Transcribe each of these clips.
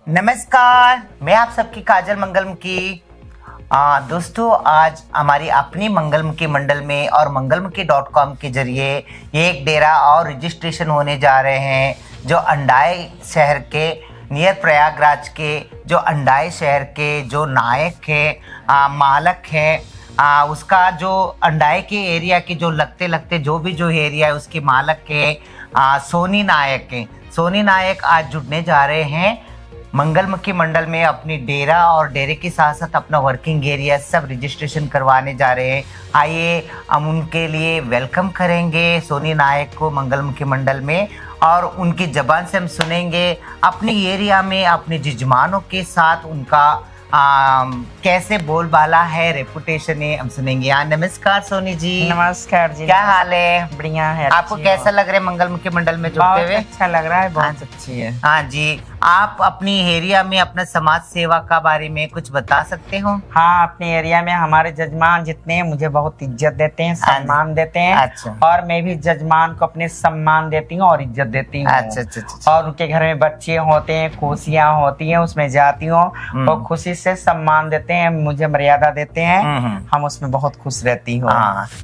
नमस्कार, मैं आप सबकी काजल मंगलमुखी। दोस्तों, आज हमारी अपनी मंगलमुखी मंडल में और मंगलमुखी.com के जरिए एक डेरा और रजिस्ट्रेशन होने जा रहे हैं, जो अंडाई शहर के नियर प्रयागराज के जो अंडाई शहर के जो नायक है, मालक है, उसका जो अंडाई के एरिया के जो लगते जो एरिया है उसके मालक के सोनी नायक है। सोनी नायक आज जुड़ने जा रहे हैं मंगलमुखी मंडल में अपनी डेरा, और डेरे के साथ साथ अपना वर्किंग एरिया सब रजिस्ट्रेशन करवाने जा रहे हैं। आइए हम उनके लिए वेलकम करेंगे सोनी नायक को मंगलमुखी मंडल में, और उनकी ज़बान से हम सुनेंगे अपनी एरिया में अपने जजमानों के साथ उनका कैसे बोलबाला है, रेपुटेशन है, हम सुनेंगे। नमस्कार सोनी जी। नमस्कार जी। क्या हाल है? बढ़िया है। आपको कैसा लग रहा है मंगलमुखी मंडल में जुड़ते हुए? अच्छा लग रहा है, बहुत अच्छी है। हाँ जी, आप अपनी एरिया में अपना समाज सेवा का बारे में कुछ बता सकते हो? हाँ, अपने एरिया में हमारे जजमान जितने हैं मुझे बहुत इज्जत देते हैं, सम्मान देते हैं। अच्छा। और मैं भी जजमान को अपने सम्मान देती हूँ और इज्जत देती हूँ। अच्छा। और उनके घर में बच्चे होते हैं, खुशियाँ होती हैं, उसमें जाती हूँ और खुशी से सम्मान देते हैं, मुझे मर्यादा देते हैं। हम उसमें बहुत खुश रहती हूँ।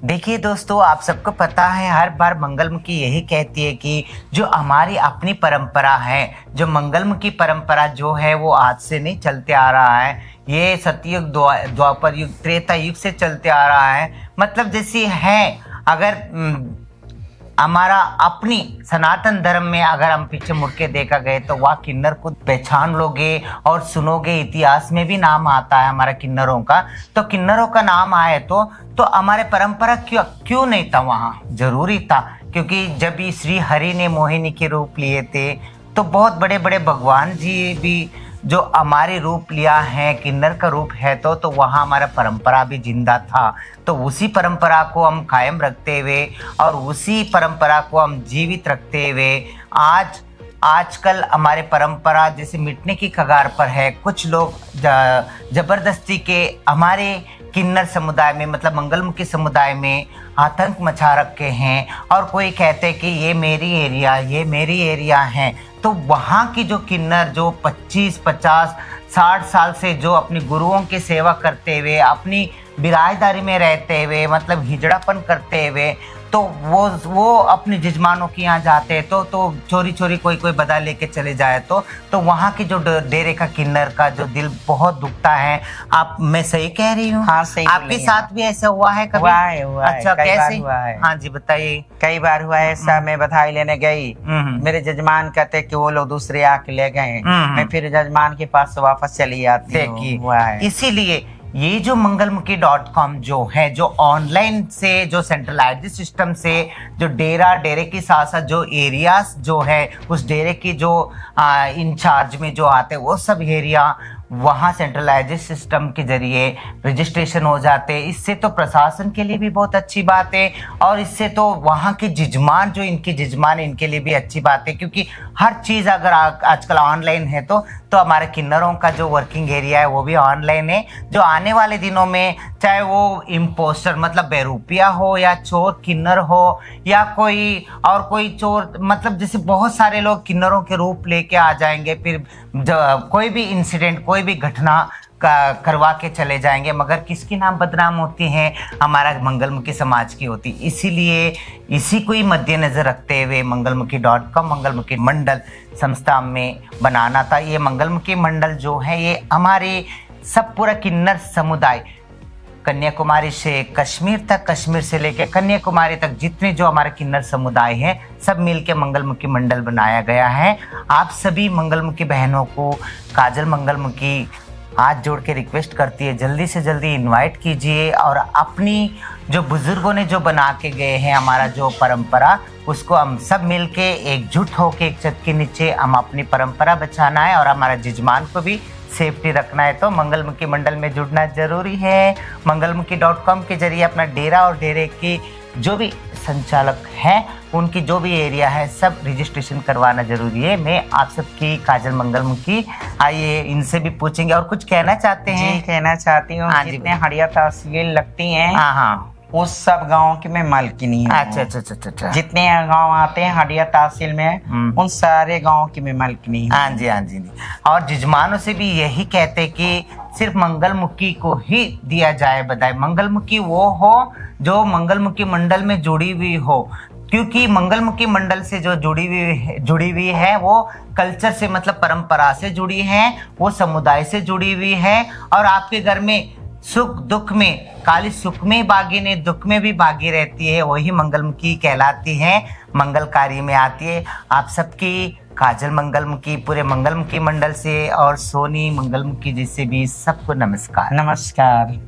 देखिए दोस्तों, आप सबको पता है हर बार मंगलमुखी यही कहती है कि जो हमारी अपनी परंपरा है, जो मंगलमुखी परंपरा जो है वो आज से नहीं चलते आ रहा है, ये सतयुग, द्वापर युग, त्रेता युग से चलते आ रहा है। मतलब जैसे है, अगर हमारा अपनी सनातन धर्म में अगर हम पीछे मुड़ के देखा गए तो वह किन्नर को पहचान लोगे और सुनोगे, इतिहास में भी नाम आता है हमारा किन्नरों का। तो किन्नरों का नाम आए तो हमारे परंपरा क्यों नहीं था? वहाँ जरूरी था, क्योंकि जब भी श्री हरि ने मोहिनी के रूप लिए थे तो बहुत बड़े बड़े भगवान जी भी जो हमारे रूप लिया है, किन्नर का रूप है, तो वहाँ हमारा परंपरा भी जिंदा था। तो उसी परंपरा को हम कायम रखते हुए और उसी परंपरा को हम जीवित रखते हुए आजकल हमारे परंपरा जैसे मिटने की कगार पर है। कुछ लोग जबरदस्ती के हमारे किन्नर समुदाय में, मतलब मंगलमुखी समुदाय में आतंक मचा रखे हैं, और कोई कहते हैं कि ये मेरी एरिया है। तो वहाँ की जो किन्नर जो 25, 50, 60 साल से जो अपनी गुरुओं की सेवा करते हुए, अपनी बिरादरी में रहते हुए, मतलब हिजड़ापन करते हुए, तो वो अपने जजमानों के यहाँ जाते हैं तो चोरी कोई बदा लेके चले जाए तो वहाँ की जो डेरे का किन्नर का जो दिल बहुत दुखता है। मैं सही कह रही हूँ? हाँ, सही। आपके साथ भी ऐसा हुआ है कभी? हुआ है। अच्छा, कैसे हुआ है? हाँ जी, बताइए। कई बार हुआ है ऐसा। मैं बधाई लेने गई, मेरे जजमान कहते कि वो लोग दूसरे आके ले गए, मैं फिर जजमान के पास वापस चली आती हूँ। इसीलिए ये जो मंगलमुखी.com जो है, जो ऑनलाइन से, जो सेंट्रलाइज्ड सिस्टम से, जो डेरे के साथ साथ जो एरियाज जो है उस डेरे की जो इंचार्ज में जो आते हैं वो सब एरिया वहाँ सेंट्रलाइज्ड सिस्टम के जरिए रजिस्ट्रेशन हो जाते हैं। इससे तो प्रशासन के लिए भी बहुत अच्छी बात है, और इससे तो वहाँ के जजमान जो इनके जजमान इनके लिए भी अच्छी बात है, क्योंकि हर चीज़ अगर आजकल ऑनलाइन है तो हमारे किन्नरों का जो वर्किंग एरिया है वो भी ऑनलाइन है। जो आने वाले दिनों में चाहे वो इम्पोस्टर मतलब बेरूपिया हो, या चोर किन्नर हो, या कोई चोर, मतलब जैसे बहुत सारे लोग किन्नरों के रूप लेके आ जाएंगे, फिर कोई भी इंसिडेंट, कोई भी घटना करवा के चले जाएंगे, मगर किसकी नाम बदनाम होती है? हमारा मंगलमुखी समाज की होती। इसीलिए इसी को ही मद्देनजर रखते हुए मंगलमुखी.com मंगलमुखी मंडल संस्था में बनाना था। ये मंगलमुखी मंडल जो है ये हमारे सब पूरा किन्नर समुदाय, कन्याकुमारी से कश्मीर तक, कश्मीर से लेकर कन्याकुमारी तक जितने जो हमारे किन्नर समुदाय हैं, सब मिलके मंगलमुखी मंडल बनाया गया है। आप सभी मंगलमुखी बहनों को काजल मंगलमुखी हाथ जोड़ के रिक्वेस्ट करती है, जल्दी से जल्दी इनवाइट कीजिए, और अपनी जो बुजुर्गों ने जो बना के गए हैं हमारा जो परंपरा, उसको हम सब मिलके एकजुट होके एक छत के नीचे हम अपनी परंपरा बचाना है, और हमारा जजमान को भी सेफ्टी रखना है। तो मंगलमुखी मंडल में जुड़ना जरूरी है। मंगलमुखी.com के जरिए अपना डेरा और डेरे की जो भी संचालक हैं उनकी जो भी एरिया है सब रजिस्ट्रेशन करवाना जरूरी है। मैं आप सबकी काजल मंगलमुखी, आइए इनसे भी पूछेंगे। और कुछ कहना चाहते हैं? जी, कहना चाहती हूँ। जितने हड़िया तहसील लगती हैं, हाँ, उस सब गाँव की मैं मालकिनी हूँ। अच्छा अच्छा अच्छा अच्छा। जितने गांव आते हैं हडिया तहसील में, उन सारे गांव की मैं मालकिनी हूँ। हाँ जी हाँ जी। और जजमानों से भी यही कहते कि सिर्फ मंगलमुखी को ही दिया जाए बधाई। मंगलमुखी वो हो जो मंगलमुखी मंडल में जुड़ी हुई हो, क्योंकि मंगलमुखी मंडल से जो जुड़ी हुई है वो कल्चर से, मतलब परंपरा से जुड़ी है, वो समुदाय से जुड़ी हुई है। और आपके घर में सुख दुख में, काली सुख में बागी ने दुख में भी बागी रहती है, वही मंगलमुखी कहलाती है, मंगलकारी में आती है। आप सबकी काजल मंगलमुखी, पूरे मंगलमुखी मंडल से और सोनी मंगलमुखी जी से भी सबको नमस्कार। नमस्कार।